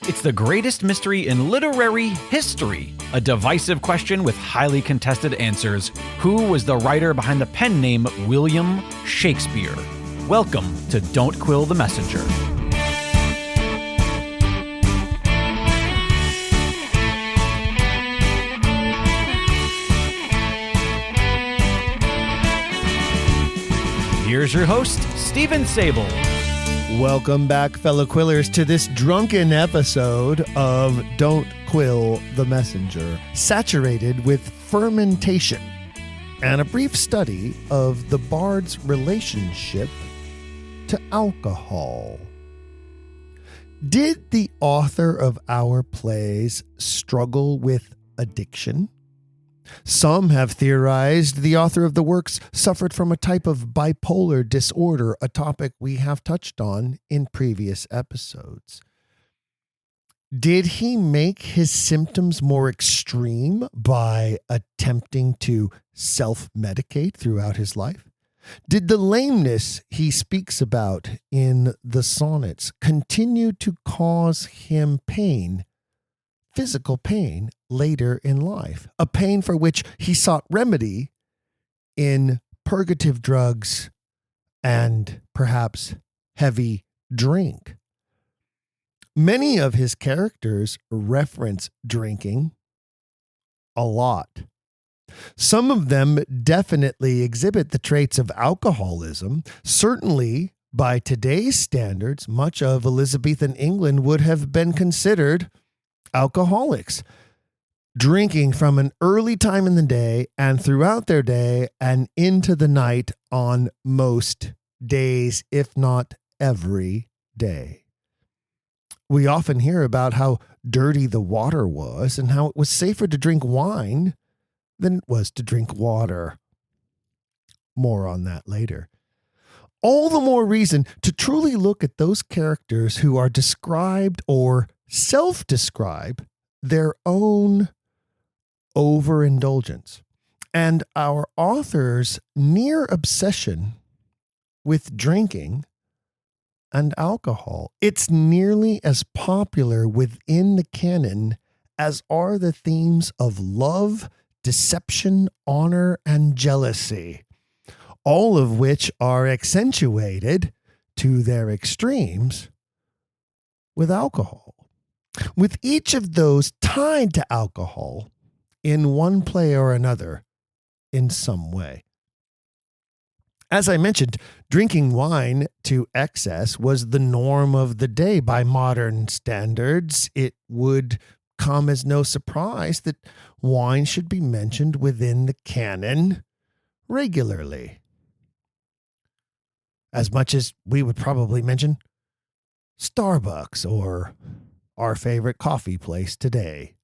It's the greatest mystery in literary history. A divisive question with highly contested answers. Who was the writer behind the pen name William Shakespeare? Welcome to Don't Quill the Messenger. Here's your host, Stephen Sable. Welcome back, fellow quillers, to this drunken episode of Don't Quill the Messenger, saturated with fermentation and a brief study of the bard's relationship to alcohol. Did the author of our plays struggle with addiction? Some have theorized the author of the works suffered from a type of bipolar disorder, a topic we have touched on in previous episodes. Did he make his symptoms more extreme by attempting to self-medicate throughout his life? Did the lameness he speaks about in the sonnets continue to cause him pain, physical pain, later in life, a pain for which he sought remedy in purgative drugs and perhaps heavy drink? Many of his characters reference drinking a lot. Some of them definitely exhibit the traits of alcoholism. Certainly, by today's standards, much of Elizabethan England would have been considered alcoholics, drinking from an early time in the day and throughout their day and into the night on most days, if not every day. We often hear about how dirty the water was and how it was safer to drink wine than it was to drink water. More on that later. All the more reason to truly look at those characters who are described or self-describe their own overindulgence and our author's near obsession with drinking and alcohol. It's nearly as popular within the canon as are the themes of love, deception, honor, and jealousy, all of which are accentuated to their extremes with alcohol. With each of those tied to alcohol in one play or another in some way. As I mentioned, drinking wine to excess was the norm of the day by modern standards. It would come as no surprise that wine should be mentioned within the canon regularly. As much as we would probably mention Starbucks or our favorite coffee place today.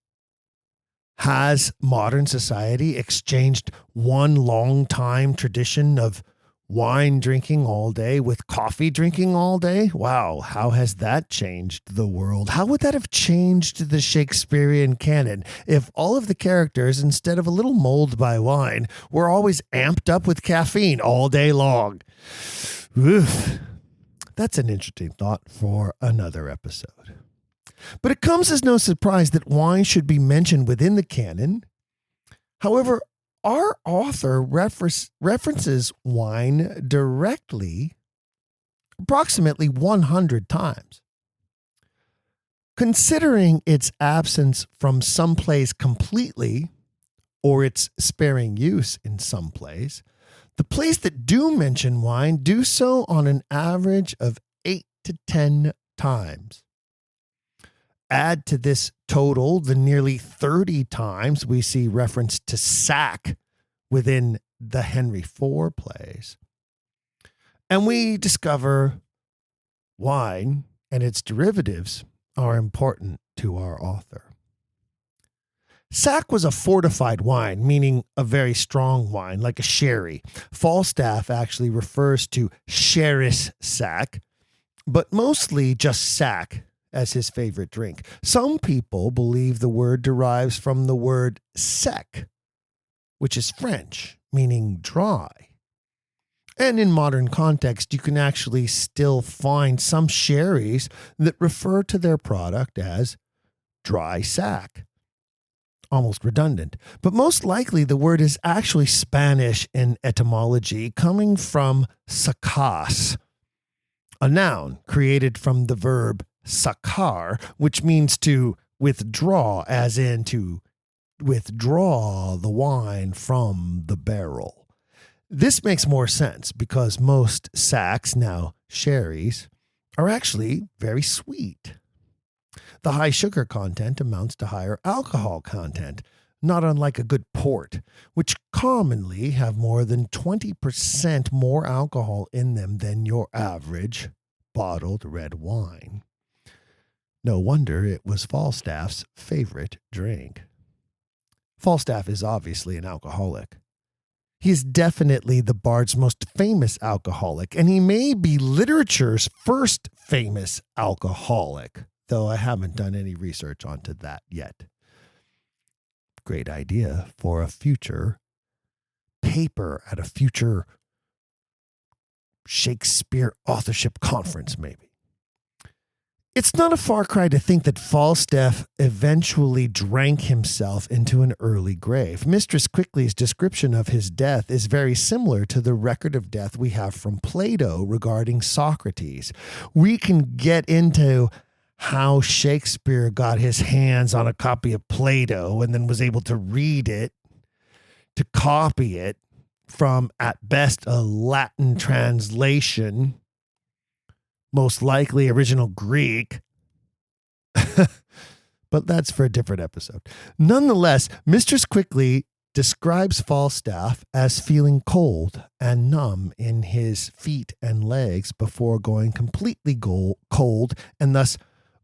Has modern society exchanged one long-time tradition of wine drinking all day with coffee drinking all day? Wow, how has that changed the world? How would that have changed the Shakespearean canon if all of the characters, instead of a little mulled by wine, were always amped up with caffeine all day long? Oof. That's an interesting thought for another episode. But it comes as no surprise that wine should be mentioned within the canon. However, our author references wine directly approximately 100 times. Considering its absence from some plays completely, or its sparing use in some plays, the plays that do mention wine do so on an average of 8 to 10 times. Add to this total the nearly 30 times we see reference to sack within the Henry IV plays, and we discover wine and its derivatives are important to our author. Sack was a fortified wine, meaning a very strong wine, like a sherry. Falstaff actually refers to sherris sack, but mostly just sack as his favorite drink. Some people believe the word derives from the word sec, which is French, meaning dry. And in modern context, you can actually still find some sherries that refer to their product as dry sack. Almost redundant, but most likely the word is actually Spanish in etymology, coming from sacas, a noun created from the verb sacar, which means to withdraw, as in to withdraw the wine from the barrel. This makes more sense because most sacks, now sherries, are actually very sweet. The high sugar content amounts to higher alcohol content, not unlike a good port, which commonly have more than 20% more alcohol in them than your average bottled red wine. No wonder it was Falstaff's favorite drink. Falstaff is obviously an alcoholic. He is definitely the bard's most famous alcoholic, and he may be literature's first famous alcoholic, though I haven't done any research onto that yet. Great idea for a future paper at a future Shakespeare authorship conference, maybe. It's not a far cry to think that Falstaff eventually drank himself into an early grave. Mistress Quickly's description of his death is very similar to the record of death we have from Plato regarding Socrates. We can get into how Shakespeare got his hands on a copy of Plato and then was able to read it, to copy it from, at best, a Latin translation, most likely original Greek. But that's for a different episode. Nonetheless, Mistress Quickly describes Falstaff as feeling cold and numb in his feet and legs before going completely cold and thus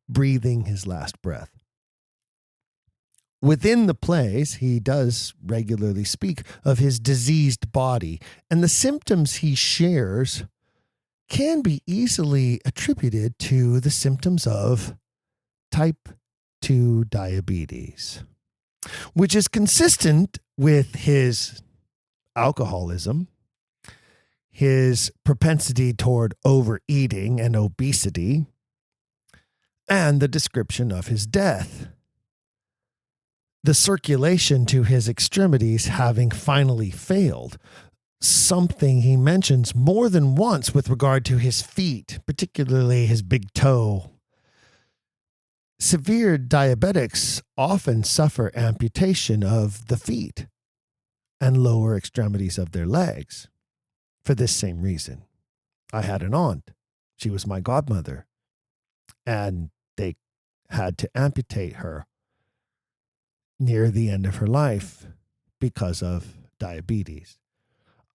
breathing his last breath. Within the plays, he does regularly speak of his diseased body, and the symptoms he shares can be easily attributed to the symptoms of type 2 diabetes, which is consistent with his alcoholism, his propensity toward overeating and obesity, and the description of his death. The circulation to his extremities having finally failed, something he mentions more than once with regard to his feet, particularly his big toe. Severe diabetics often suffer amputation of the feet and lower extremities of their legs for this same reason. I had an aunt. She was my godmother, and they had to amputate her near the end of her life because of diabetes.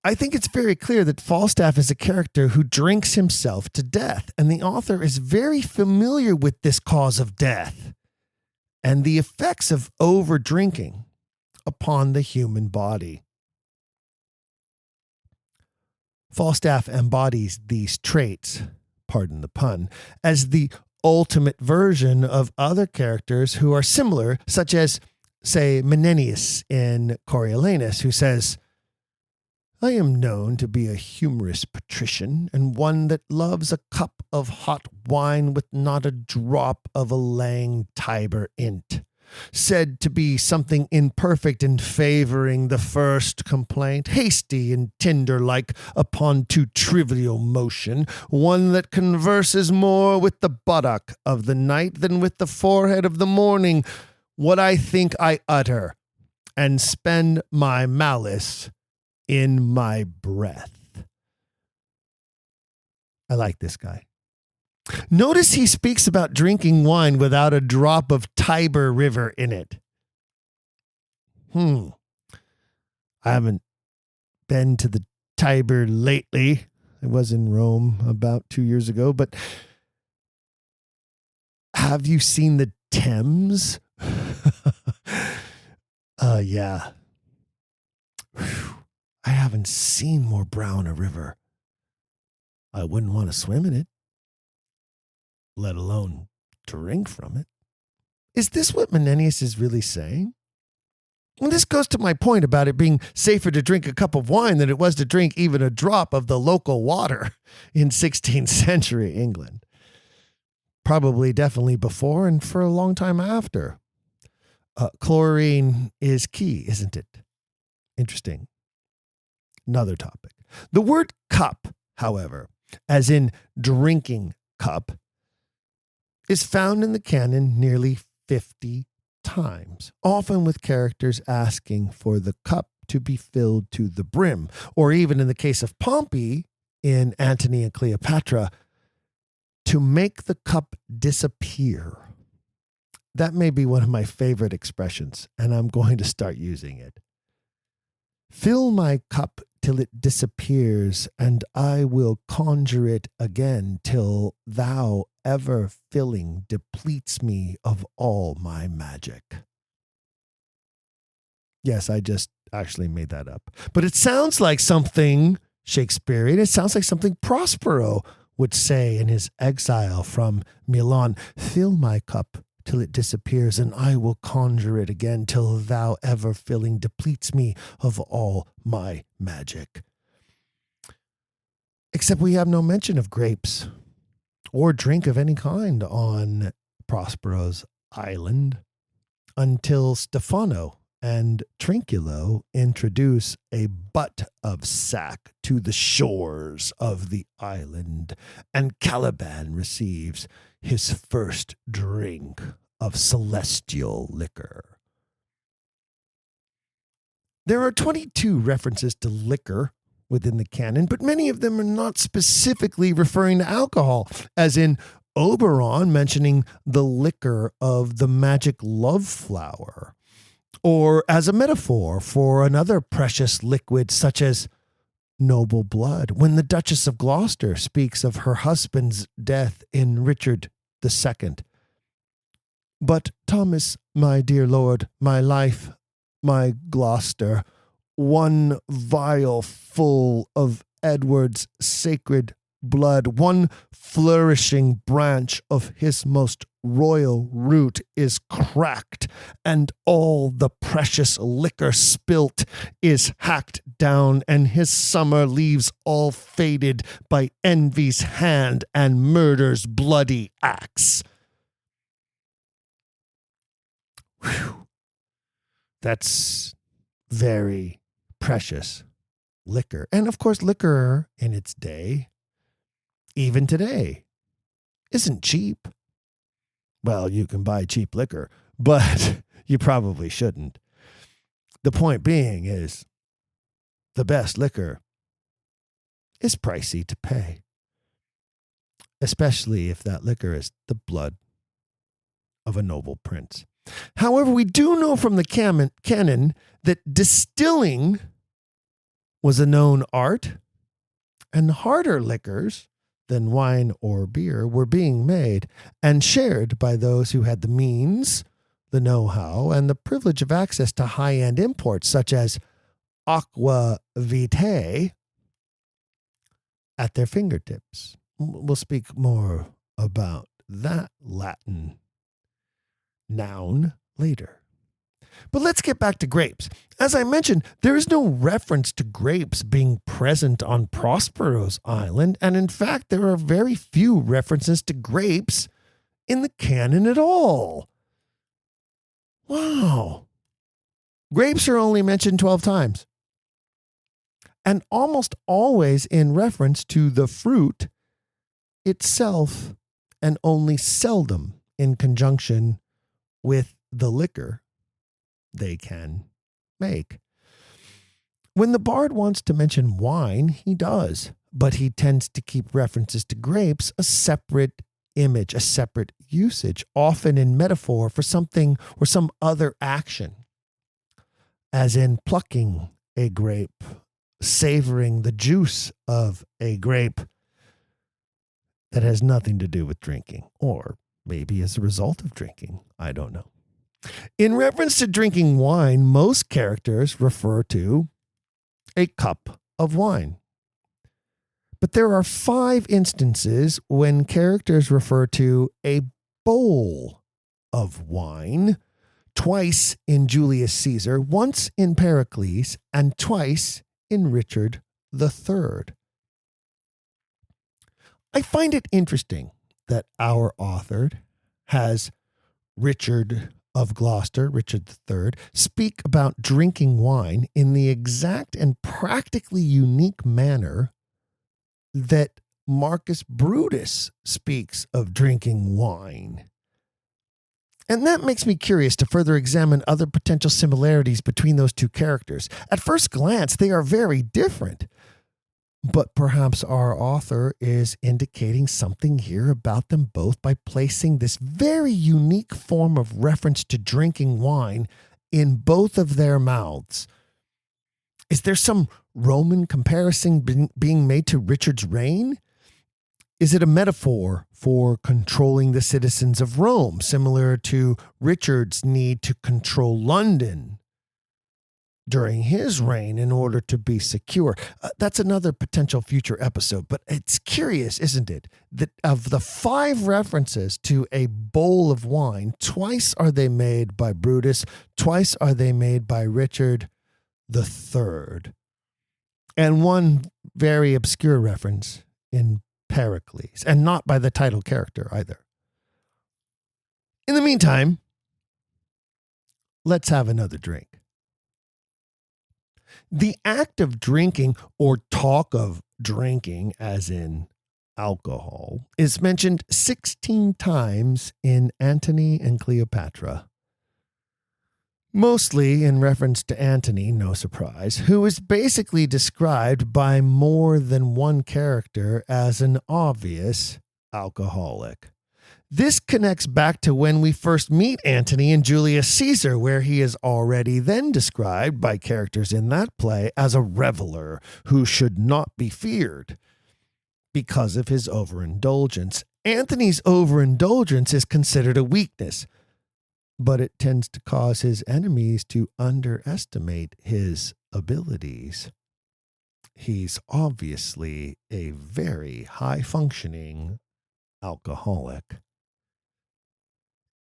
I think it's very clear that Falstaff is a character who drinks himself to death, and the author is very familiar with this cause of death and the effects of over-drinking upon the human body. Falstaff embodies these traits, pardon the pun, as the ultimate version of other characters who are similar, such as, say, Menenius in Coriolanus, who says, "I am known to be a humorous patrician, and one that loves a cup of hot wine with not a drop of a lang Tiber in't, said to be something imperfect in favouring the first complaint, hasty and tinder-like upon too trivial motion, one that converses more with the buttock of the night than with the forehead of the morning. What I think I utter, and spend my malice in my breath." I like this guy. Notice he speaks about drinking wine without a drop of Tiber River in it. I haven't been to the Tiber lately. I was in Rome about 2 years ago, but have you seen the Thames? Yeah. Whew. I haven't seen more brown a river. I wouldn't want to swim in it, let alone drink from it. Is this what Menenius is really saying? And this goes to my point about it being safer to drink a cup of wine than it was to drink even a drop of the local water in 16th century England. Probably definitely before and for a long time after. Chlorine is key, isn't it? Interesting. Another topic. The word cup, however, as in drinking cup, is found in the canon nearly 50 times, often with characters asking for the cup to be filled to the brim, or even in the case of Pompey in Antony and Cleopatra, to make the cup disappear. That may be one of my favorite expressions, and I'm going to start using it. Fill my cup till it disappears, and I will conjure it again till thou ever filling depletes me of all my magic. Yes, I just actually made that up. But it sounds like something Shakespearean. It sounds like something Prospero would say in his exile from Milan. Fill my cup till it disappears, and I will conjure it again till thou ever filling depletes me of all my magic. Except we have no mention of grapes or drink of any kind on Prospero's island until Stefano and Trinculo introduce a butt of sack to the shores of the island, and Caliban receives his first drink of celestial liquor. There are 22 references to liquor within the canon, but many of them are not specifically referring to alcohol, as in Oberon mentioning the liquor of the magic love flower, or as a metaphor for another precious liquid such as noble blood, when the Duchess of Gloucester speaks of her husband's death in Richard II. But Thomas, my dear lord, my life, my Gloucester, one vial full of Edward's sacred blood, one flourishing branch of his most royal root is cracked, and all the precious liquor spilt is hacked down, and his summer leaves all faded by envy's hand and murder's bloody axe. Whew. That's very precious liquor. And of course, liquor in its day, even today, isn't cheap. Well, you can buy cheap liquor, but you probably shouldn't. The point being is the best liquor is pricey to pay, especially if that liquor is the blood of a noble prince. However, we do know from the canon that distilling was a known art, and harder liquors than wine or beer were being made and shared by those who had the means, the know-how, and the privilege of access to high-end imports such as aqua vitae at their fingertips. We'll speak more about that Latin noun later. But let's get back to grapes. As I mentioned, there is no reference to grapes being present on Prospero's island, and in fact, there are very few references to grapes in the canon at all. Wow. Grapes are only mentioned 12 times, and almost always in reference to the fruit itself, and only seldom in conjunction with the liquor they can make. When the bard wants to mention wine, he does, but he tends to keep references to grapes a separate image, a separate usage, often in metaphor for something or some other action, as in plucking a grape, savoring the juice of a grape that has nothing to do with drinking, or maybe as a result of drinking. I don't know. In reference to drinking wine, most characters refer to a cup of wine. But there are 5 instances when characters refer to a bowl of wine, twice in Julius Caesar, once in Pericles, and twice in Richard III. I find it interesting that our author has Richard of Gloucester, Richard III, speak about drinking wine in the exact and practically unique manner that Marcus Brutus speaks of drinking wine. And that makes me curious to further examine other potential similarities between those two characters. At first glance, they are very different. But perhaps our author is indicating something here about them both by placing this very unique form of reference to drinking wine in both of their mouths. Is there some Roman comparison being made to Richard's reign? Is it a metaphor for controlling the citizens of Rome, similar to Richard's need to control London during his reign in order to be secure? That's another potential future episode, but it's curious, isn't it, that of the 5 references to a bowl of wine, twice are they made by Brutus, twice are they made by Richard III, and one very obscure reference in Pericles, and not by the title character either. In the meantime, let's have another drink. The act of drinking, or talk of drinking, as in alcohol, is mentioned 16 times in Antony and Cleopatra. Mostly in reference to Antony, no surprise, who is basically described by more than one character as an obvious alcoholic. This connects back to when we first meet Antony in Julius Caesar, where he is already then described by characters in that play as a reveler who should not be feared because of his overindulgence. Antony's overindulgence is considered a weakness, but it tends to cause his enemies to underestimate his abilities. He's obviously a very high-functioning alcoholic.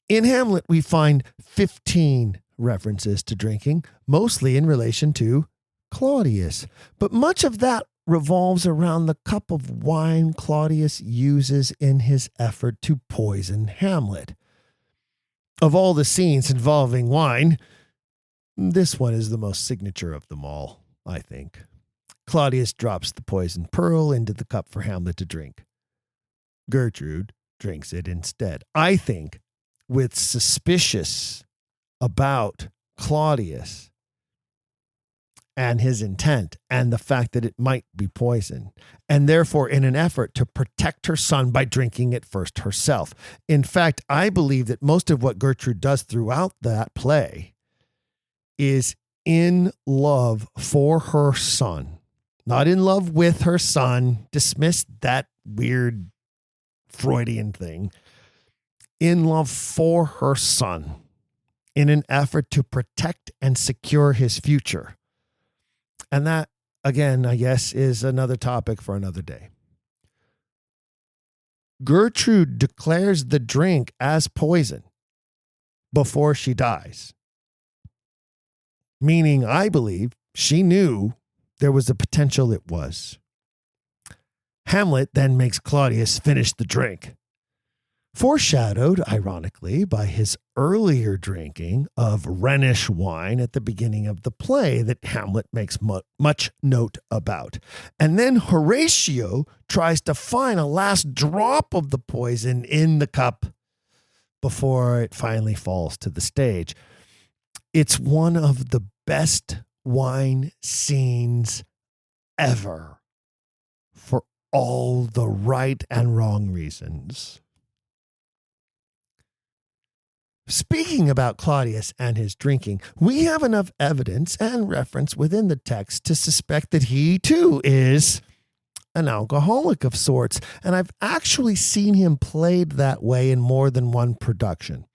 In Hamlet, we find 15 references to drinking, mostly in relation to Claudius. But much of that revolves around the cup of wine Claudius uses in his effort to poison Hamlet. Of all the scenes involving wine, this one is the most signature of them all, I think. Claudius drops the poisoned pearl into the cup for Hamlet to drink. Gertrude drinks it instead. I think with suspicious about Claudius and his intent and the fact that it might be poison, and therefore in an effort to protect her son by drinking it first herself. In fact, I believe that most of what Gertrude does throughout that play is in love for her son, not in love with her son. Dismiss that weird Freudian thing. In love for her son in an effort to protect and secure his future. And that, again, I guess, is another topic for another day. Gertrude declares the drink as poison before she dies. Meaning, I believe, she knew there was a potential it was. Hamlet then makes Claudius finish the drink, foreshadowed, ironically, by his earlier drinking of Rhenish wine at the beginning of the play that Hamlet makes much note about. And then Horatio tries to find a last drop of the poison in the cup before it finally falls to the stage. It's one of the best wine scenes ever for all the right and wrong reasons. Speaking about Claudius and his drinking, we have enough evidence and reference within the text to suspect that he too is an alcoholic of sorts, and I've actually seen him played that way in more than one production,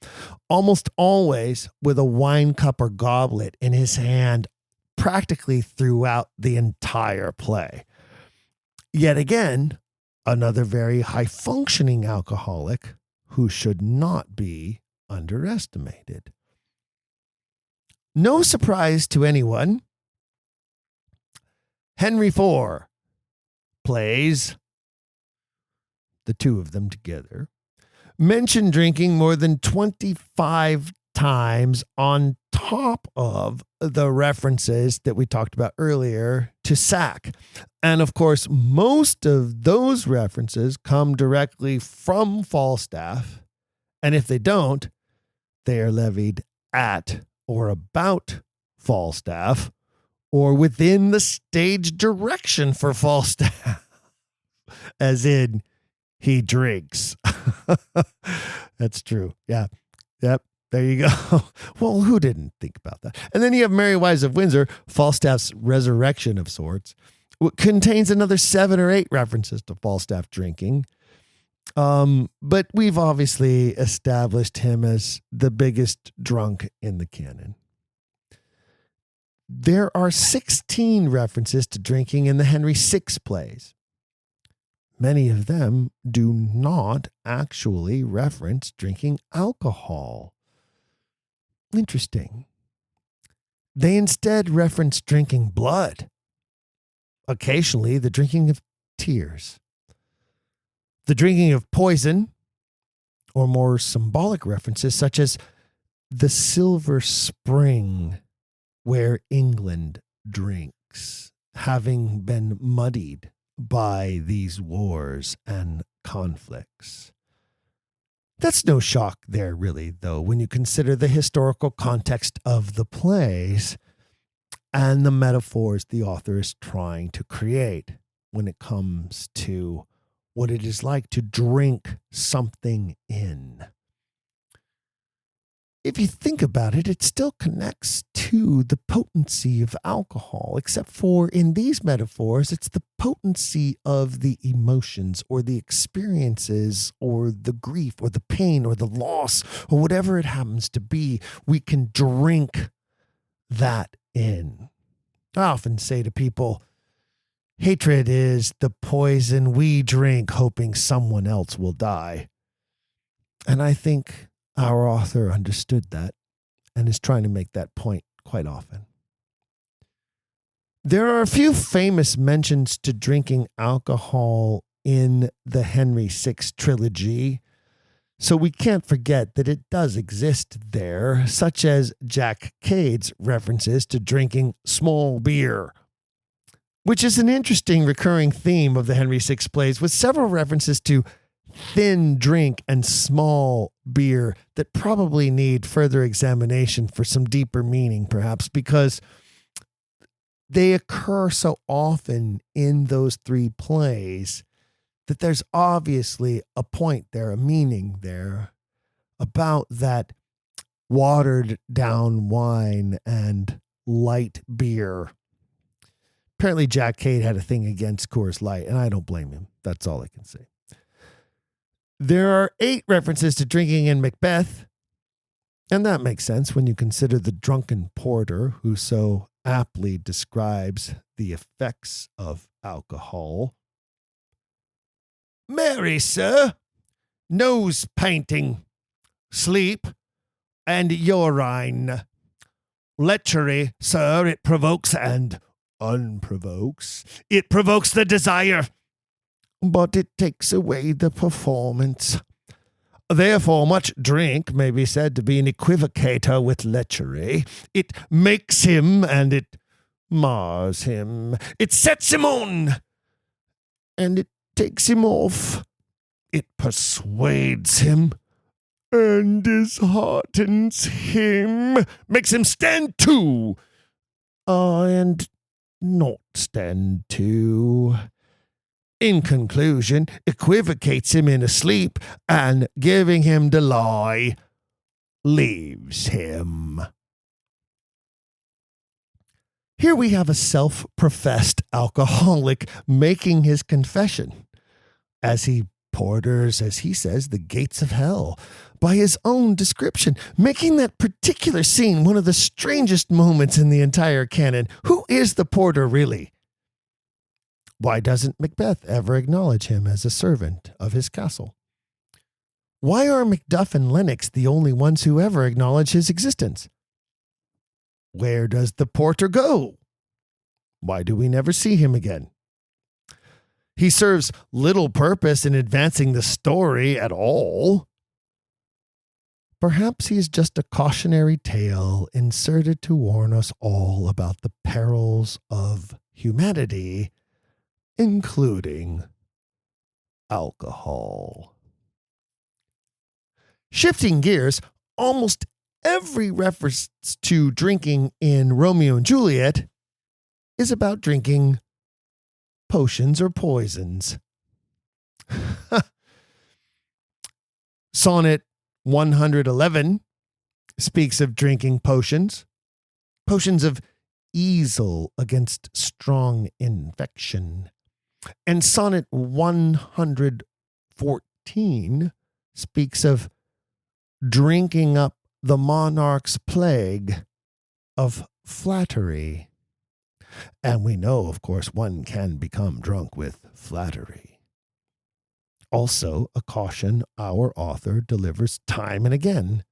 almost always with a wine cup or goblet in his hand practically throughout the entire play. Yet again, another very high-functioning alcoholic who should not be underestimated. No surprise to anyone, Henry IV plays, the two of them together, mention drinking more than 25 times on top of the references that we talked about earlier to sack. And of course, most of those references come directly from Falstaff. And if they don't, they are levied at or about Falstaff or within the stage direction for Falstaff, as in he drinks. That's true. Yeah. Yep. There you go. Well, who didn't think about that? And then you have Merry Wives of Windsor, Falstaff's resurrection of sorts, contains another 7 or 8 references to Falstaff drinking. But we've obviously established him as the biggest drunk in the canon. There are 16 references to drinking in the Henry VI plays. Many of them do not actually reference drinking alcohol. Interesting. They instead reference drinking blood. Occasionally, the drinking of tears. The drinking of poison, or more symbolic references such as the silver spring where England drinks, having been muddied by these wars and conflicts. That's no shock there, really, though, when you consider the historical context of the plays and the metaphors the author is trying to create when it comes to what it is like to drink something in. If you think about it, it still connects to the potency of alcohol, except for in these metaphors, it's the potency of the emotions or the experiences or the grief or the pain or the loss or whatever it happens to be. We can drink that in. I often say to people, hatred is the poison we drink hoping someone else will die. And I think our author understood that and is trying to make that point quite often. There are a few famous mentions to drinking alcohol in the Henry VI trilogy, so we can't forget that it does exist there, such as Jaget's references to drinking small beer, which is an interesting recurring theme of the Henry VI plays, with several references to thin drink and small beer that probably need further examination for some deeper meaning, perhaps, because they occur so often in those 3 plays that there's obviously a point there, a meaning there about that watered down wine and light beer. Apparently Jaget had a thing against Coors Light, and I don't blame him. That's all I can say. There are 8 references to drinking in Macbeth, and that makes sense when you consider the drunken porter who so aptly describes the effects of alcohol. Marry, sir, nose painting, sleep, and urine. Lechery, sir, it provokes and unprovokes. It provokes the desire, but it takes away the performance. Therefore, much drink may be said to be an equivocator with lechery. It makes him and it mars him. It sets him on and it takes him off. It persuades him and disheartens him. Makes him stand to and not stand to. In conclusion, equivocates him in a sleep, and giving him the lie, leaves him. Here we have a self-professed alcoholic making his confession, as he porters, as he says, the gates of hell, by his own description, making that particular scene one of the strangest moments in the entire canon. Who is the porter, really? Why doesn't Macbeth ever acknowledge him as a servant of his castle? Why are Macduff and Lennox the only ones who ever acknowledge his existence? Where does the porter go? Why do we never see him again? He serves little purpose in advancing the story at all. Perhaps he is just a cautionary tale inserted to warn us all about the perils of humanity, including alcohol. Shifting gears, almost every reference to drinking in Romeo and Juliet is about drinking potions or poisons. Sonnet 111 speaks of drinking potions of easel against strong infection. And Sonnet 114 speaks of drinking up the monarch's plague of flattery. And we know, of course, one can become drunk with flattery. Also, a caution our author delivers time and again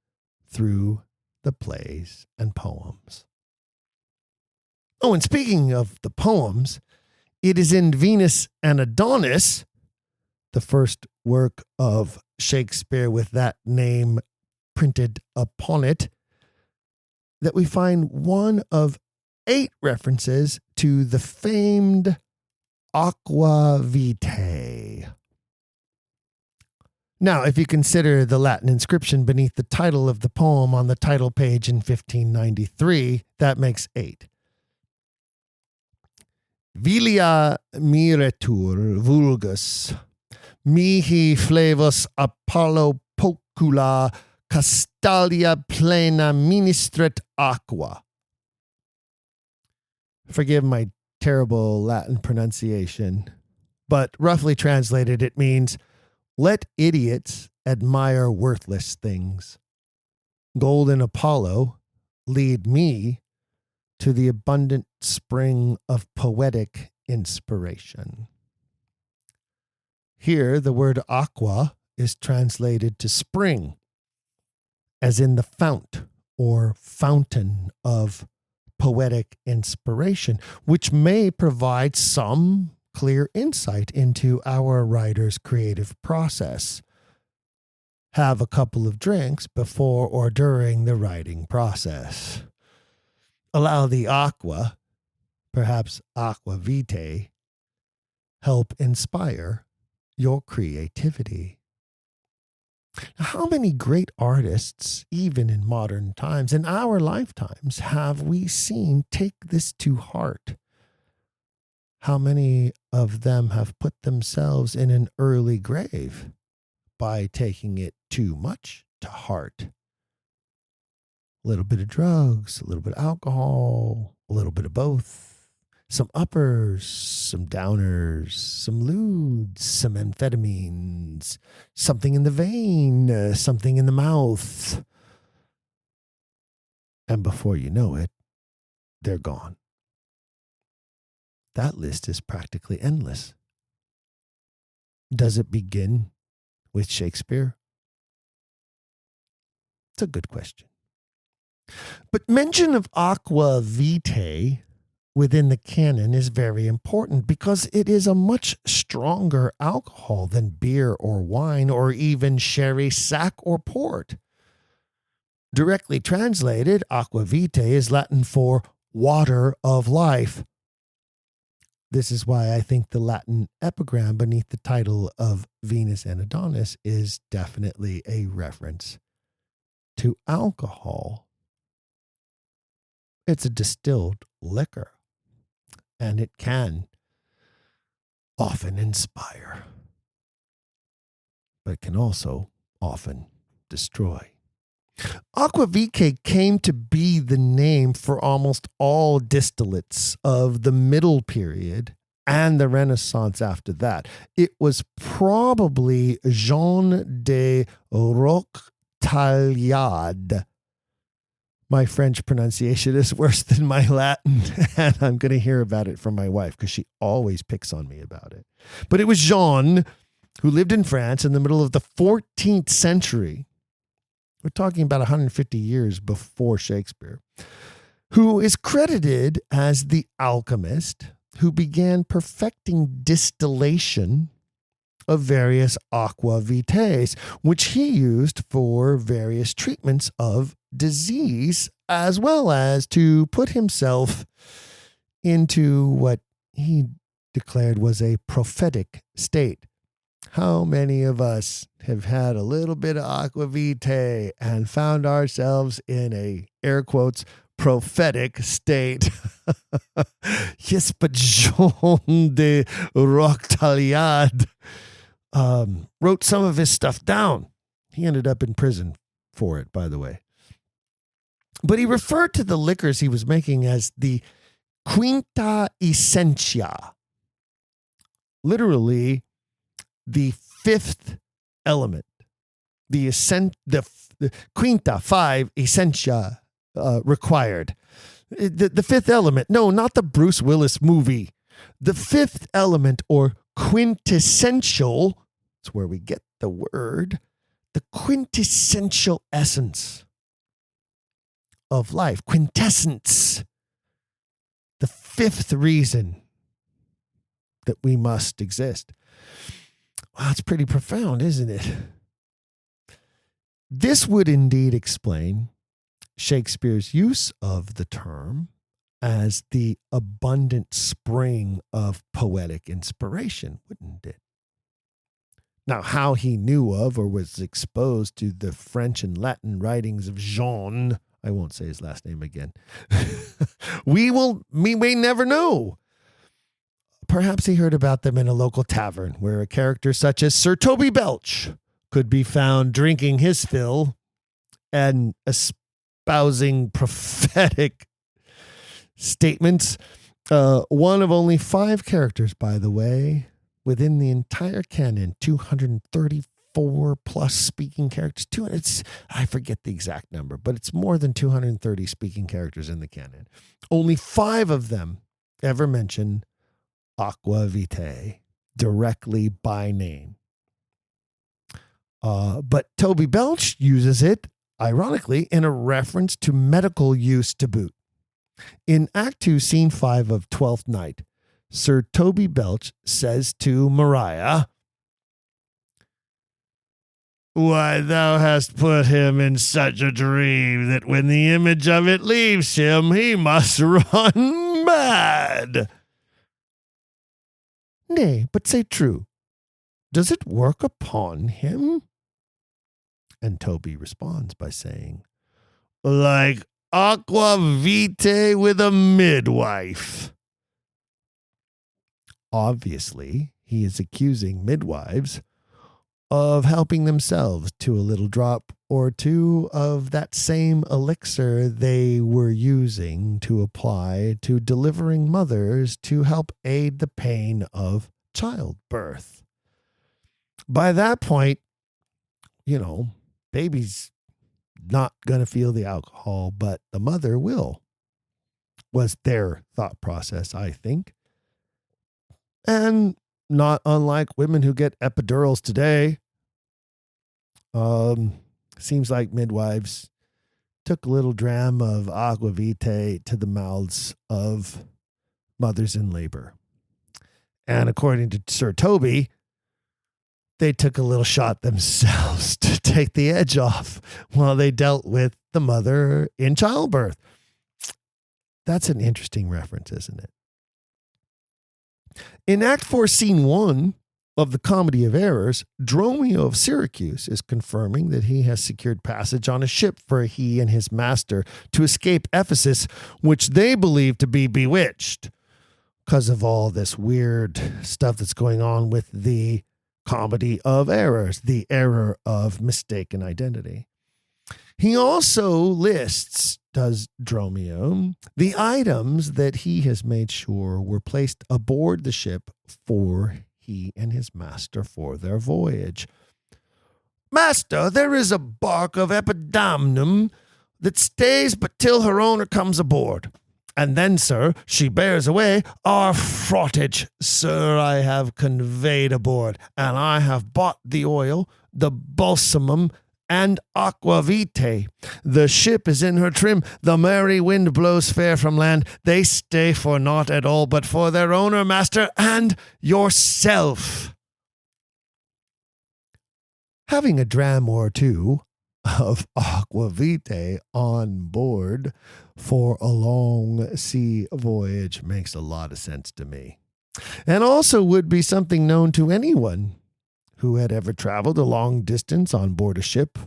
through the plays and poems. Oh, and speaking of the poems, it is in Venus and Adonis, the first work of Shakespeare with that name printed upon it, that we find one of 8 references to the famed aqua vitae. Now, if you consider the Latin inscription beneath the title of the poem on the title page in 1593, that makes 8. Vilia miretur vulgus, mihi flavus Apollo pocula castalia plena ministret aqua. Forgive my terrible Latin pronunciation, but roughly translated, it means, let idiots admire worthless things. Golden Apollo, lead me to the abundant spring of poetic inspiration. Here, the word aqua is translated to spring, as in the fount or fountain of poetic inspiration, which may provide some clear insight into our writer's creative process. Have a couple of drinks before or during the writing process. Allow the aqua, perhaps aqua vitae, help inspire your creativity. How many great artists, even in modern times, in our lifetimes, have we seen take this to heart? How many of them have put themselves in an early grave by taking it too much to heart? A little bit of drugs, a little bit of alcohol, a little bit of both. Some uppers, some downers, some ludes, some amphetamines, something in the vein, something in the mouth. And before you know it, they're gone. That list is practically endless. Does it begin with Shakespeare? It's a good question. But mention of aqua vitae within the canon is very important because it is a much stronger alcohol than beer or wine or even sherry, sack, or port. Directly translated, aqua vitae is Latin for water of life. This is why I think the Latin epigram beneath the title of Venus and Adonis is definitely a reference to alcohol. It's a distilled liquor, and it can often inspire, but it can also often destroy. Aqua vitae came to be the name for almost all distillates of the Middle Period and the Renaissance after that. It was probably Jean de Roquetaillade. My French pronunciation is worse than my Latin, and I'm going to hear about it from my wife because she always picks on me about it. But it was Jean, who lived in France in the middle of the 14th century. We're talking about 150 years before Shakespeare, who is credited as the alchemist who began perfecting distillation of various aqua vitae, which he used for various treatments of disease, as well as to put himself into what he declared was a prophetic state. How many of us have had a little bit of aqua vitae and found ourselves in a, air quotes, prophetic state? Yes, but Jean de Roctaliad wrote some of his stuff down. He ended up in prison for it, by the way. But he referred to the liquors he was making as the quinta essentia, literally the fifth element. The quinta, five, essentia required. The fifth element. No, not the Bruce Willis movie. The fifth element, or quintessential, that's where we get the word, the quintessential essence of life. Quintessence. The fifth reason that we must exist. Wow, it's pretty profound, isn't it? This would indeed explain Shakespeare's use of the term as the abundant spring of poetic inspiration, wouldn't it? Now, how he knew of or was exposed to the French and Latin writings of Jean, I won't say his last name again, we may never know. Perhaps he heard about them in a local tavern where a character such as Sir Toby Belch could be found drinking his fill and espousing prophetic statements. One of only 5 characters, by the way, within the entire canon, 234 plus speaking characters. I forget the exact number, but it's more than 230 speaking characters in the canon. Only 5 of them ever mention aqua vitae directly by name. But Toby Belch uses it, ironically, in a reference to medical use to boot. In Act 2, Scene 5 of Twelfth Night, Sir Toby Belch says to Maria, "Why, thou hast put him in such a dream that when the image of it leaves him, he must run mad." "Nay, but say true, does it work upon him?" And Toby responds by saying, "Like aqua vitae with a midwife." Obviously, he is accusing midwives of helping themselves to a little drop or two of that same elixir they were using to apply to delivering mothers to help aid the pain of childbirth. By that point, baby's not going to feel the alcohol, but the mother will, was their thought process, I think. And not unlike women who get epidurals today. Seems like midwives took a little dram of aqua vitae to the mouths of mothers in labor. And according to Sir Toby, they took a little shot themselves to take the edge off while they dealt with the mother in childbirth. That's an interesting reference, isn't it? In Act 4, Scene 1 of the Comedy of Errors, Dromio of Syracuse is confirming that he has secured passage on a ship for he and his master to escape Ephesus, which they believe to be bewitched because of all this weird stuff that's going on with the Comedy of Errors, the error of mistaken identity. He also lists, does Dromio, the items that he has made sure were placed aboard the ship for he and his master for their voyage. "Master, there is a bark of epidamnum that stays but till her owner comes aboard. And then, sir, she bears away our fraughtage, sir, I have conveyed aboard, and I have bought the oil, the balsamum, and aquavitae. The ship is in her trim, the merry wind blows fair from land. They stay for naught at all, but for their owner, master, and yourself. Having a dram or two of aquavitae on board for a long sea voyage makes a lot of sense to me, and also would be something known to anyone who had ever traveled a long distance on board a ship,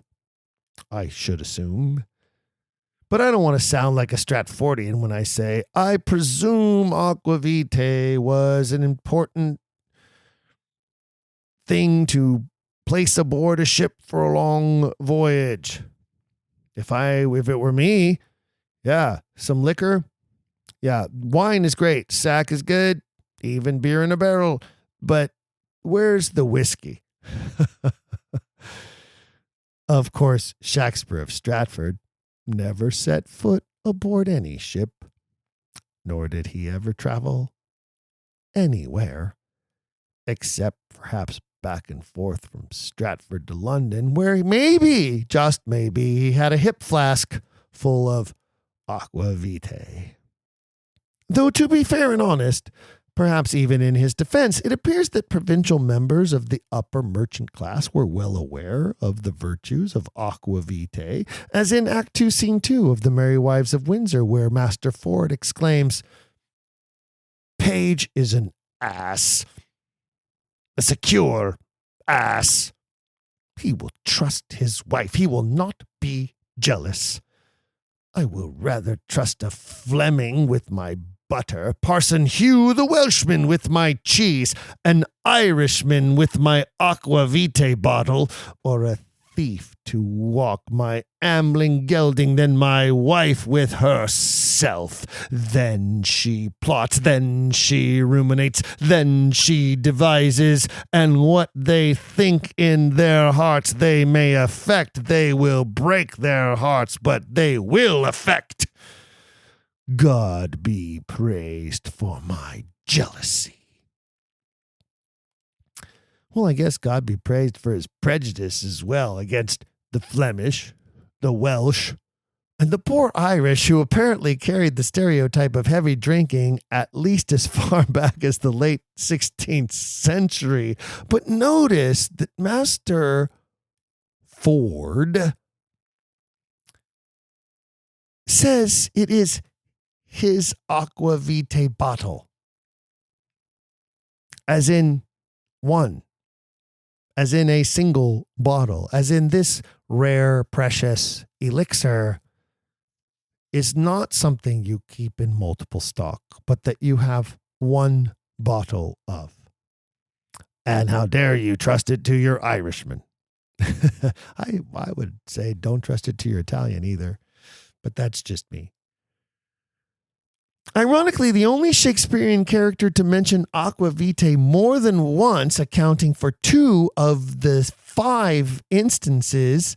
I should assume. But I don't want to sound like a Stratfordian when I say I presume aquavitae was an important thing to place aboard a ship for a long voyage. If it were me, yeah, some liquor. Yeah, wine is great. Sack is good. Even beer in a barrel. But where's the whiskey? Of course, Shakespeare of Stratford never set foot aboard any ship, nor did he ever travel anywhere, except perhaps back and forth from Stratford to London, where maybe, just maybe, he had a hip flask full of aquavitae. Though, to be fair and honest, perhaps even in his defense, it appears that provincial members of the upper merchant class were well aware of the virtues of aquavitae, as in Act 2, Scene 2 of The Merry Wives of Windsor, where Master Ford exclaims, "Page is an ass. A secure ass. He will trust his wife. He will not be jealous. I will rather trust a Fleming with my butter, Parson Hugh the Welshman with my cheese, an Irishman with my aquavitae bottle, or a thief to walk my ambling gelding than my wife with herself. Then she plots, then she ruminates, then she devises, and what they think in their hearts they may affect. They will break their hearts, but they will affect. God be praised for my jealousy." Well, I guess God be praised for his prejudice as well against the Flemish, the Welsh, and the poor Irish, who apparently carried the stereotype of heavy drinking at least as far back as the late 16th century. But notice that Master Ford says it is his aquavitae bottle, as in one, as in a single bottle, as in this rare, precious elixir is not something you keep in multiple stock, but that you have one bottle of. And how dare you trust it to your Irishman? I would say don't trust it to your Italian either, but that's just me. Ironically, the only Shakespearean character to mention aquavitae more than once, accounting for 2 of the 5 instances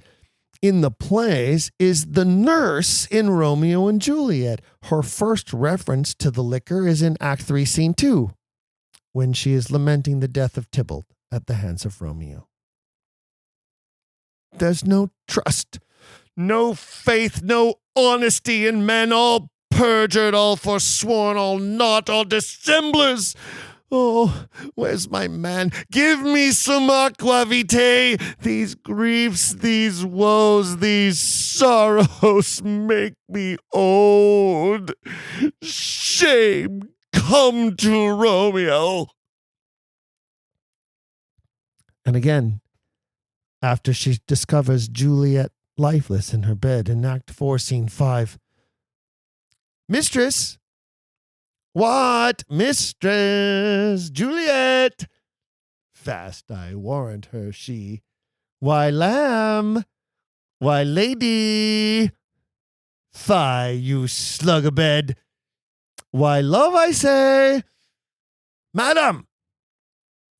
in the plays, is the nurse in Romeo and Juliet. Her first reference to the liquor is in Act 3, Scene 2, when she is lamenting the death of Tybalt at the hands of Romeo. There's no trust, no faith, no honesty in men, all perjured, all forsworn, all naught, all dissemblers. Oh, where's my man? Give me some aquavitae. These griefs, these woes, these sorrows make me old. Shame come to Romeo. And again, after she discovers Juliet lifeless in her bed in Act 4, Scene 5, "Mistress! What? Mistress! Juliet!" Fast I warrant her she. "Why, lamb! Why, lady! Fie, you slug a bed! Why, love, I say! Madam!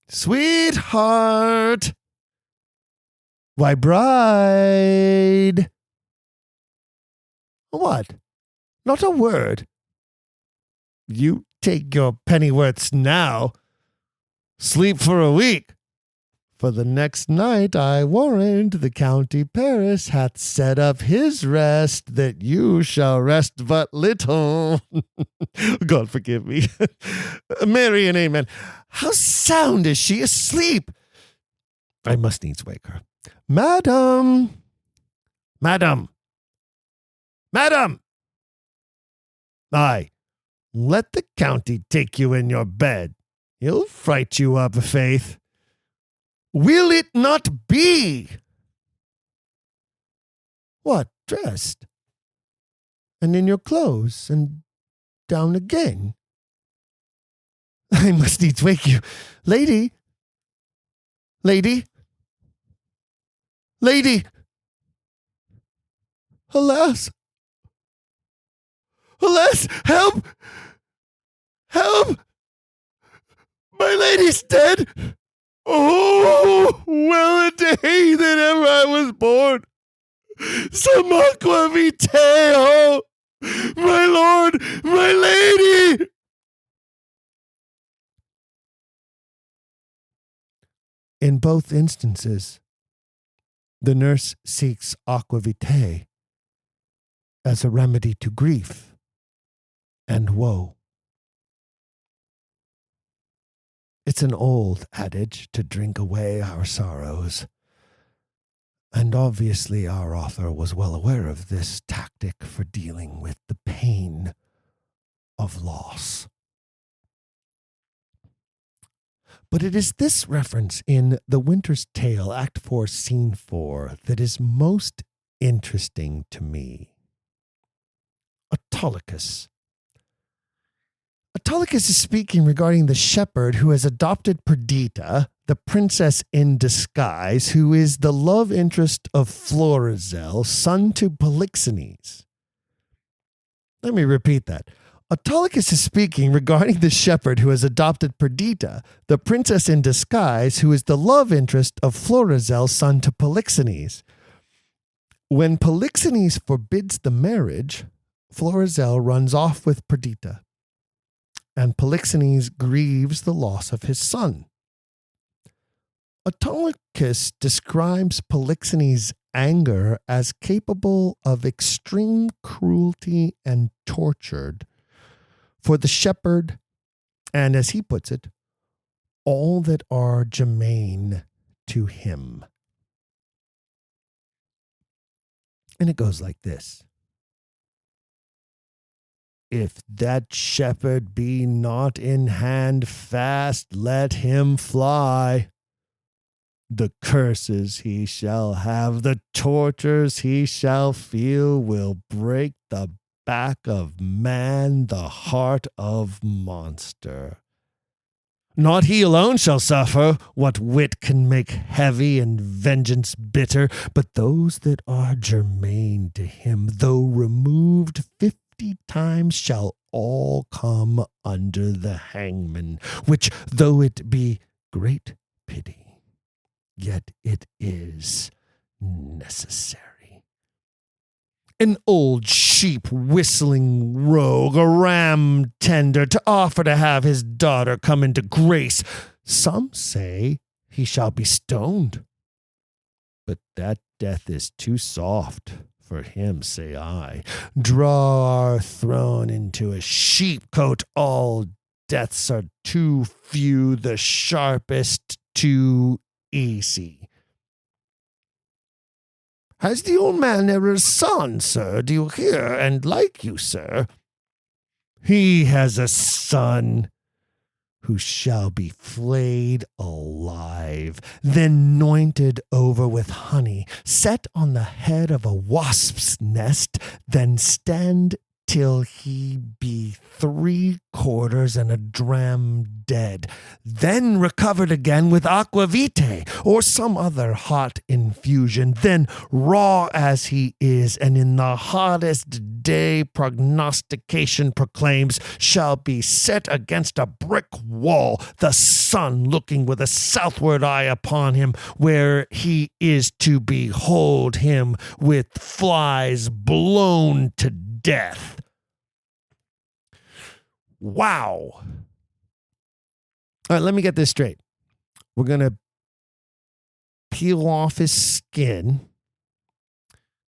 Sweetheart! Why, bride!" What? Not a word. You take your pennyworths now. Sleep for a week. For the next night I warrant the county Paris hath set up his rest, that you shall rest but little. God forgive me. Mary and amen. How sound is she asleep? I must needs wake her. Madam! Madam! Madam! Aye, let the county take you in your bed. He'll fright you up, faith. Will it not be? What, dressed? And in your clothes, and down again? I must needs wake you. Lady! Lady! Lady! Alas! Alas! Help! Help! My lady's dead! Oh, well a day that ever I was born! Some aqua vitae! My lord! My lady! In both instances, the nurse seeks aqua vitae as a remedy to grief and woe. It's an old adage to drink away our sorrows, and obviously our author was well aware of this tactic for dealing with the pain of loss. But it is this reference in The Winter's Tale, Act 4, Scene 4, that is most interesting to me. Autolycus. Autolycus is speaking regarding the shepherd who has adopted Perdita, the princess in disguise, who is the love interest of Florizel, son to Polixenes. Let me repeat that. Autolycus is speaking regarding the shepherd who has adopted Perdita, the princess in disguise, who is the love interest of Florizel, son to Polixenes. When Polixenes forbids the marriage, Florizel runs off with Perdita, and Polixenes grieves the loss of his son. Autolycus describes Polixenes' anger as capable of extreme cruelty and tortured for the shepherd, and as he puts it, all that are germane to him. And it goes like this. If that shepherd be not in hand fast, let him fly. The curses he shall have, the tortures he shall feel, will break the back of man, the heart of monster. Not he alone shall suffer what wit can make heavy and vengeance bitter, but those that are germane to him, though removed 50 times, shall all come under the hangman, which, though it be great pity, yet it is necessary. An old sheep whistling rogue, a ram tender, to offer to have his daughter come into grace. Some say he shall be stoned, but that death is too soft for him, say I. Draw our throne into a sheepcote, all deaths are too few, the sharpest too easy. Has the old man ever a son, sir? Do you hear? And like you, sir? He has a son who shall be flayed alive, then anointed over with honey, set on the head of a wasp's nest, then stand till he be 3/4 and a dram dead, then recovered again with aqua vitae or some other hot infusion, then raw as he is, and in the hottest day prognostication proclaims, shall be set against a brick wall, the sun looking with a southward eye upon him, where he is to behold him with flies blown to death. Wow. All right, let me get this straight. We're going to peel off his skin,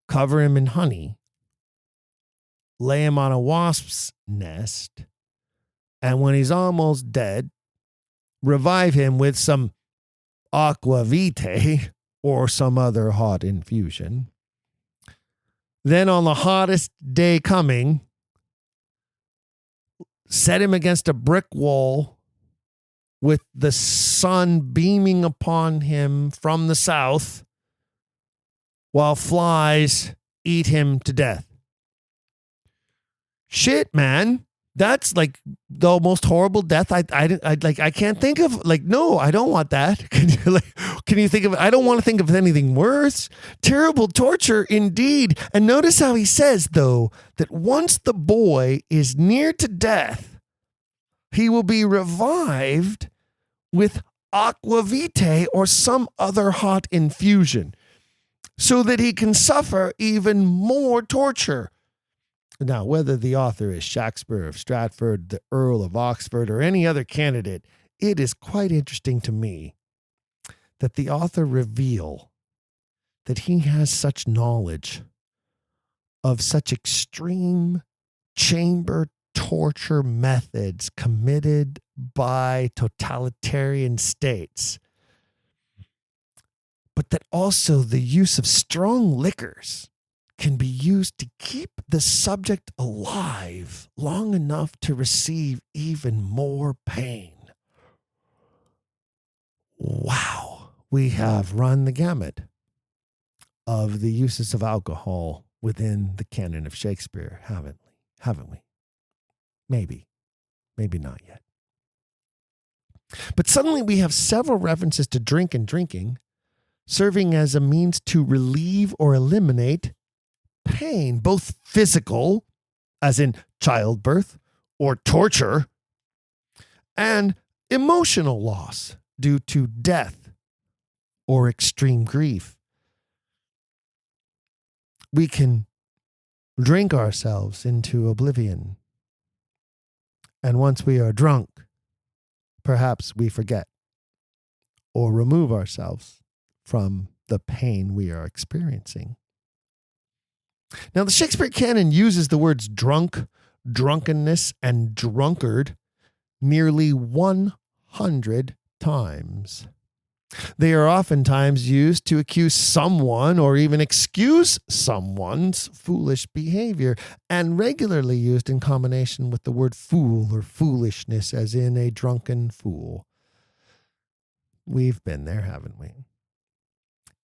cover him in honey, lay him on a wasp's nest, and when he's almost dead, revive him with some aqua vitae or some other hot infusion. Then on the hottest day coming, set him against a brick wall with the sun beaming upon him from the south while flies eat him to death. Shit, man. That's like the most horrible death I can't think of. Like, no, I don't want that. Can you think of, I don't want to think of anything worse. Terrible torture indeed. And notice how he says, though, that once the boy is near to death, he will be revived with aqua vitae or some other hot infusion so that he can suffer even more torture. Now, whether the author is Shakespeare of Stratford, the Earl of Oxford, or any other candidate, it is quite interesting to me that the author reveal that he has such knowledge of such extreme chamber torture methods committed by totalitarian states, but that also the use of strong liquors can be used to keep the subject alive long enough to receive even more pain. Wow. We have run the gamut of the uses of alcohol within the canon of Shakespeare, haven't we? Maybe not yet. But suddenly we have several references to drink and drinking, serving as a means to relieve or eliminate pain, both physical, as in childbirth or torture, and emotional loss due to death or extreme grief. We can drink ourselves into oblivion, and once we are drunk, perhaps we forget or remove ourselves from the pain we are experiencing. Now, the Shakespeare canon uses the words drunk, drunkenness, and drunkard nearly 100 times. They are oftentimes used to accuse someone or even excuse someone's foolish behavior, and regularly used in combination with the word fool or foolishness, as in a drunken fool. We've been there, haven't we?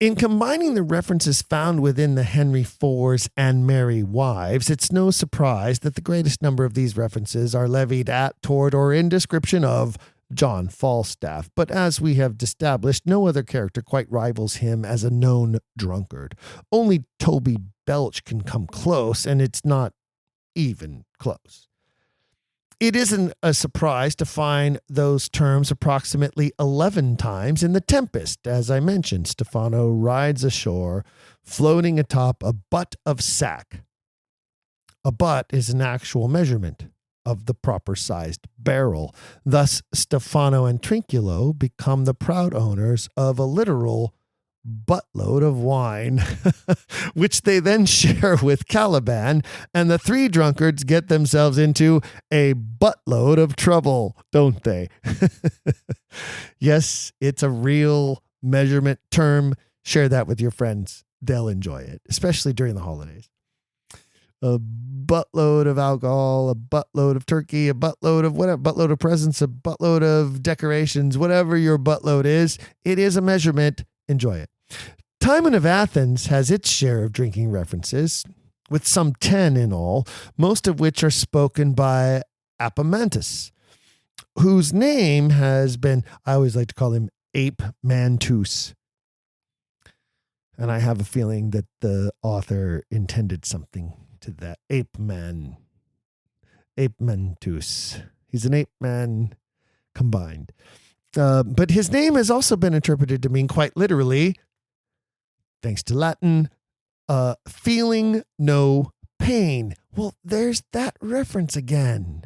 In combining the references found within the Henry IV's and Merry Wives, it's no surprise that the greatest number of these references are levied at, toward, or in description of John Falstaff. But as we have established, no other character quite rivals him as a known drunkard. Only Toby Belch can come close, and it's not even close. It isn't a surprise to find those terms approximately 11 times in The Tempest. As I mentioned, Stephano rides ashore, floating atop a butt of sack. A butt is an actual measurement of the proper-sized barrel. Thus, Stephano and Trinculo become the proud owners of a literal buttload of wine, which they then share with Caliban, and the three drunkards get themselves into a buttload of trouble, don't they? Yes, it's a real measurement term. Share that with your friends. They'll enjoy it, especially during the holidays. A buttload of alcohol, a buttload of turkey, a buttload of whatever, buttload of presents, a buttload of decorations, whatever your buttload is, it is a measurement. Enjoy it. Timon of Athens has its share of drinking references, with some 10 in all, most of which are spoken by Apomantus, whose name has been, I always like to call him Ape Mantus. And I have a feeling that the author intended something to that. Ape Mantus. He's an ape man combined. But his name has also been interpreted to mean quite literally, thanks to Latin, feeling no pain. Well, there's that reference again.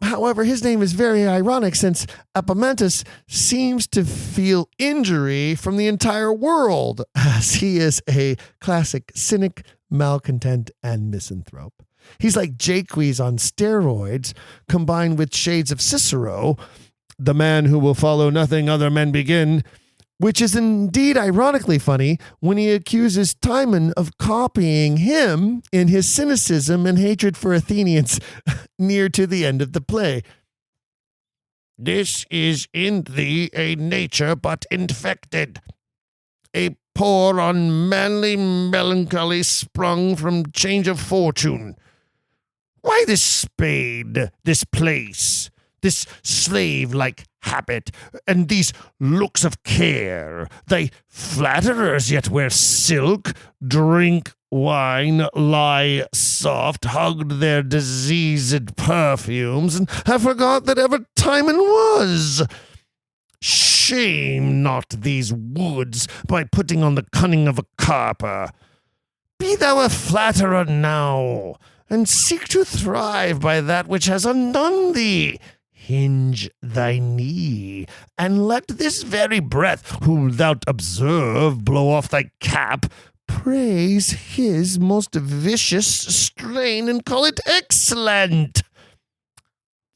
However, his name is very ironic since Epaminondas seems to feel injury from the entire world, as he is a classic cynic, malcontent, and misanthrope. He's like Jaques on steroids, combined with shades of Cicero, the man who will follow nothing other men begin, which is indeed ironically funny when he accuses Timon of copying him in his cynicism and hatred for Athenians near to the end of the play. This is in thee a nature but infected, a poor unmanly melancholy sprung from change of fortune. Why this spade, this place, this slave-like habit, and these looks of care? They flatterers yet wear silk, drink wine, lie soft, hugged their diseased perfumes, and have forgot that ever Timon was. Shame not these woods by putting on the cunning of a carper. Be thou a flatterer now, and seek to thrive by that which has undone thee. Hinge thy knee, and let this very breath, whom thou'lt observe, blow off thy cap, praise his most vicious strain, and call it excellent.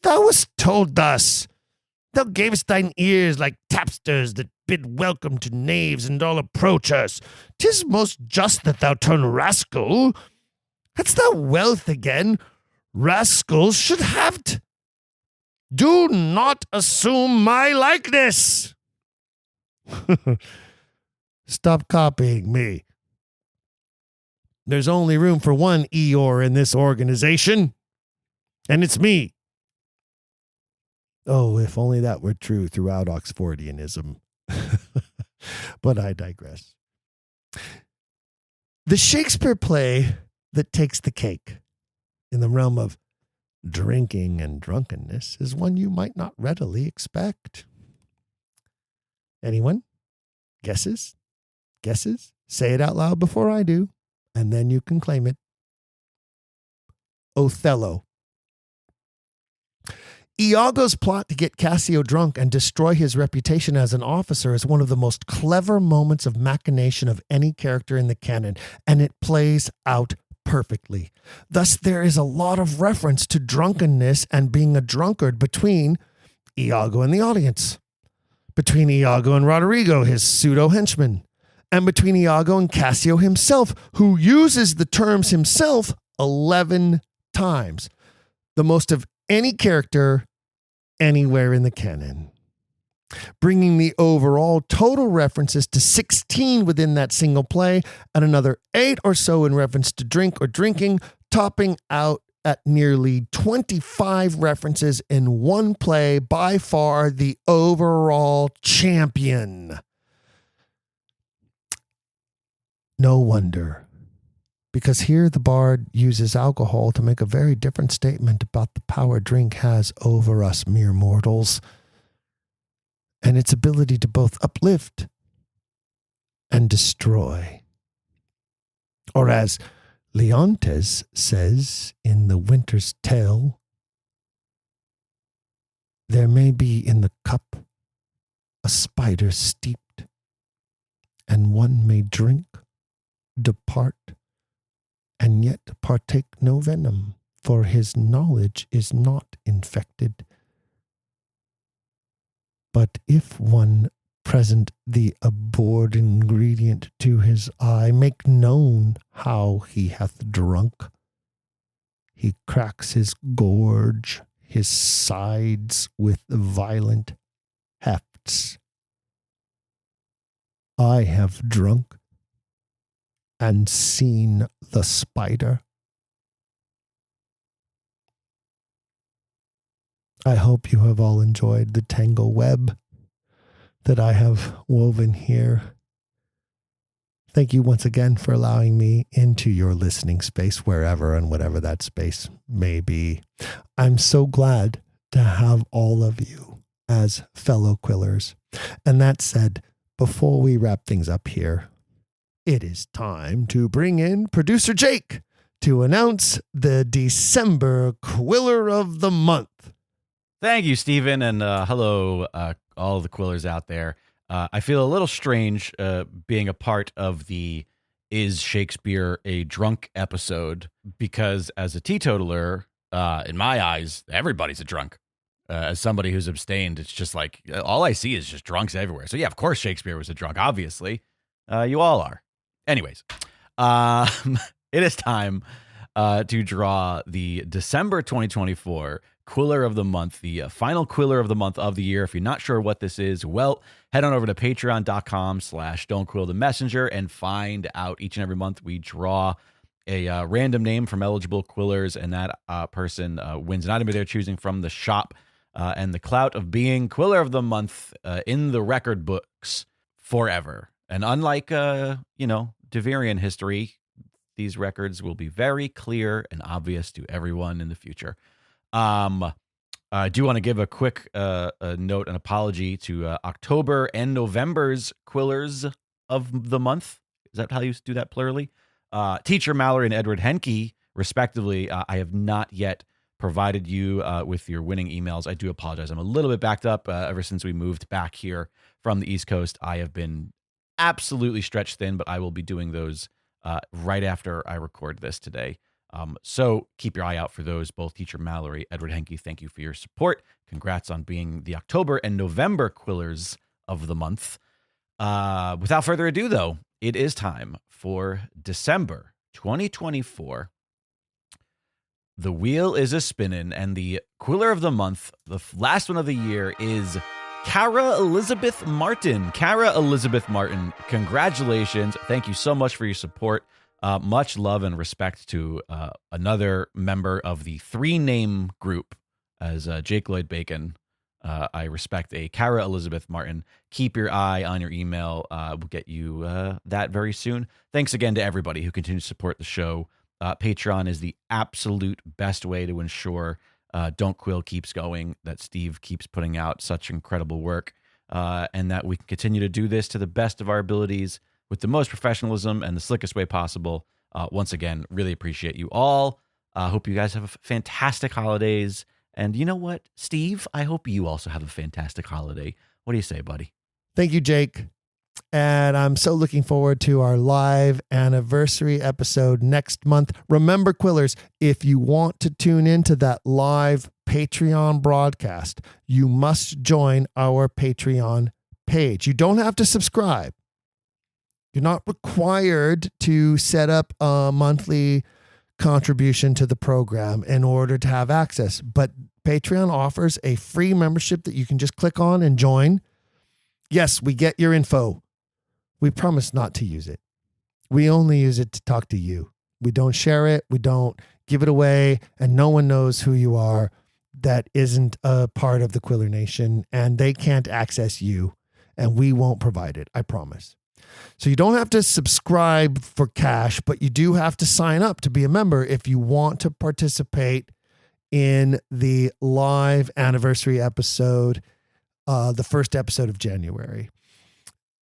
Thou wast told thus. Thou gavest thine ears like tapsters that bid welcome to knaves and all approachers. 'Tis most just that thou turn rascal. Hadst thou wealth again, rascals should have't. Do not assume my likeness. Stop copying me. There's only room for one Eeyore in this organization, and it's me. Oh, if only that were true throughout Oxfordianism. But I digress. The Shakespeare play that takes the cake in the realm of drinking and drunkenness is one you might not readily expect. Anyone? Guesses? Guesses? Say it out loud before I do, and then you can claim it. Othello. Iago's plot to get Cassio drunk and destroy his reputation as an officer is one of the most clever moments of machination of any character in the canon, and it plays out perfectly. Thus, there is a lot of reference to drunkenness and being a drunkard between Iago and the audience, between Iago and Roderigo, his pseudo-henchman, and between Iago and Cassio himself, who uses the terms himself 11 times, the most of any character anywhere in the canon, bringing the overall total references to 16 within that single play and another 8 or so in reference to drink or drinking, topping out at nearly 25 references in one play, by far the overall champion. No wonder, because here the bard uses alcohol to make a very different statement about the power drink has over us mere mortals, and its ability to both uplift and destroy. Or as Leontes says in The Winter's Tale, there may be in the cup a spider steeped, and one may drink, depart, and yet partake no venom, for his knowledge is not infected. But if one present the abhorred ingredient to his eye, make known how he hath drunk, he cracks his gorge, his sides with violent hefts. I have drunk and seen the spider. I hope you have all enjoyed the tangle web that I have woven here. Thank you once again for allowing me into your listening space, wherever and whatever that space may be. I'm so glad to have all of you as fellow quillers. And that said, before we wrap things up here, it is time to bring in producer Jake to announce the December Quiller of the Month. Thank you, Stephen, and hello, all the Quillers out there. I feel a little strange being a part of the Is Shakespeare a Drunk episode, because as a teetotaler, in my eyes, everybody's a drunk. As somebody who's abstained, it's just like, all I see is just drunks everywhere. So yeah, of course Shakespeare was a drunk, obviously. You all are. Anyways, it is time to draw the December 2024 Quiller of the Month, the final Quiller of the Month of the year. If you're not sure what this is, well, head on over to patreon.com/don'tquillthemessenger and find out. Each and every month we draw a random name from eligible Quillers, and that person wins an item of their choosing from the shop, and the clout of being Quiller of the Month in the record books forever. And unlike, Deverian history, these records will be very clear and obvious to everyone in the future. I do want to give a quick a note, an apology to October and November's Quillers of the Month. Is that how you do that plurally? Teacher Mallory and Edward Henke, respectively. I have not yet provided you with your winning emails. I do apologize. I'm a little bit backed up ever since we moved back here from the East Coast. I have been absolutely stretched thin, but I will be doing those right after I record this today. So keep your eye out for those. Both Teacher Mallory, Edward Henke, thank you for your support. Congrats on being the October and November Quillers of the Month. Without further ado, though, it is time for December 2024. The wheel is a-spinning, and the Quiller of the Month, the last one of the year, is Cara Elizabeth Martin. Cara Elizabeth Martin, congratulations. Thank you so much for your support. Much love and respect to another member of the three-name group, as Jake Lloyd Bacon. I respect a Cara Elizabeth Martin. Keep your eye on your email. We'll get you that very soon. Thanks again to everybody who continues to support the show. Patreon is the absolute best way to ensure Don't Quill keeps going, that Steve keeps putting out such incredible work, and that we can continue to do this to the best of our abilities with the most professionalism and the slickest way possible. Once again, really appreciate you all. Hope you guys have fantastic holidays. And you know what, Steve? I hope you also have a fantastic holiday. What do you say, buddy? Thank you, Jake. And I'm so looking forward to our live anniversary episode next month. Remember, Quillers, if you want to tune into that live Patreon broadcast, you must join our Patreon page. You don't have to subscribe. You're not required to set up a monthly contribution to the program in order to have access, but Patreon offers a free membership that you can just click on and join. Yes, we get your info. We promise not to use it. We only use it to talk to you. We don't share it. We don't give it away, and no one knows who you are that isn't a part of the Quiller Nation, and they can't access you, and we won't provide it. I promise. So you don't have to subscribe for cash, but you do have to sign up to be a member if you want to participate in the live anniversary episode, the first episode of January.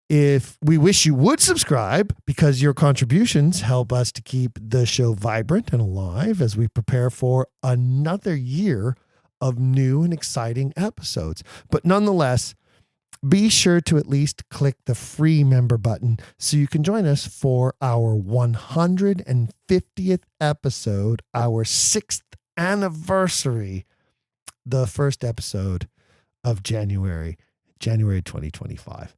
If we wish you would subscribe, because your contributions help us to keep the show vibrant and alive as we prepare for another year of new and exciting episodes. But nonetheless, be sure to at least click the free member button so you can join us for our 150th episode, our 6th anniversary, the first episode of January 2025.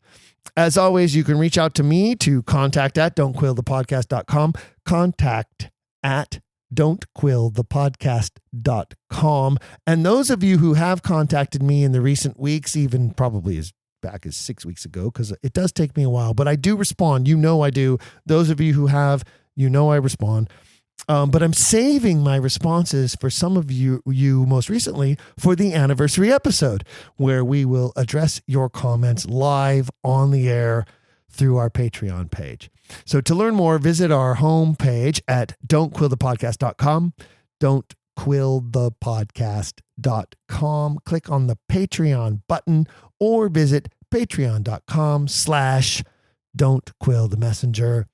As always, you can reach out to me to contact@don'tquillthepodcast.com, contact@don'tquillthepodcast.com. And those of you who have contacted me in the recent weeks, even probably as back as 6 weeks ago, because it does take me a while, but I do respond. You know I do. Those of you who have, you know I respond. But I'm saving my responses for some of you most recently for the anniversary episode, where we will address your comments live on the air through our Patreon page. So to learn more, visit our homepage at don'tquillthepodcast.com, don'tquillthepodcast.com. Click on the Patreon button or visit patreon.com/don'tquillthemessenger.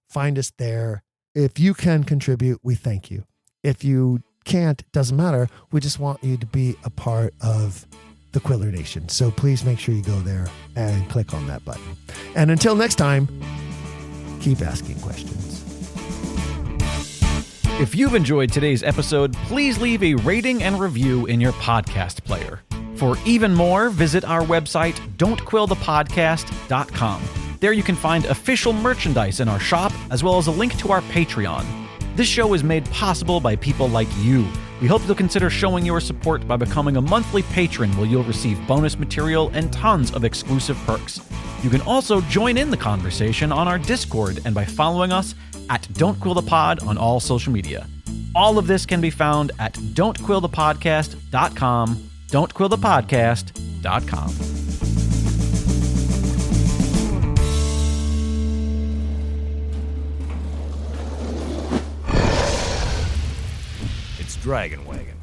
Find us there. If you can contribute, we thank you. If you can't, doesn't matter. We just want you to be a part of the Quiller Nation. So please make sure you go there and click on that button. And until next time, keep asking questions. If you've enjoyed today's episode, please leave a rating and review in your podcast player. For even more, visit our website, don'tquillthepodcast.com. There you can find official merchandise in our shop, as well as a link to our Patreon. This show is made possible by people like you. We hope you'll consider showing your support by becoming a monthly patron, where you'll receive bonus material and tons of exclusive perks. You can also join in the conversation on our Discord and by following us at Don't Quill the Pod on all social media. All of this can be found at don'tquillthepodcast.com, don'tquillthepodcast.com. It's Dragon Wagon.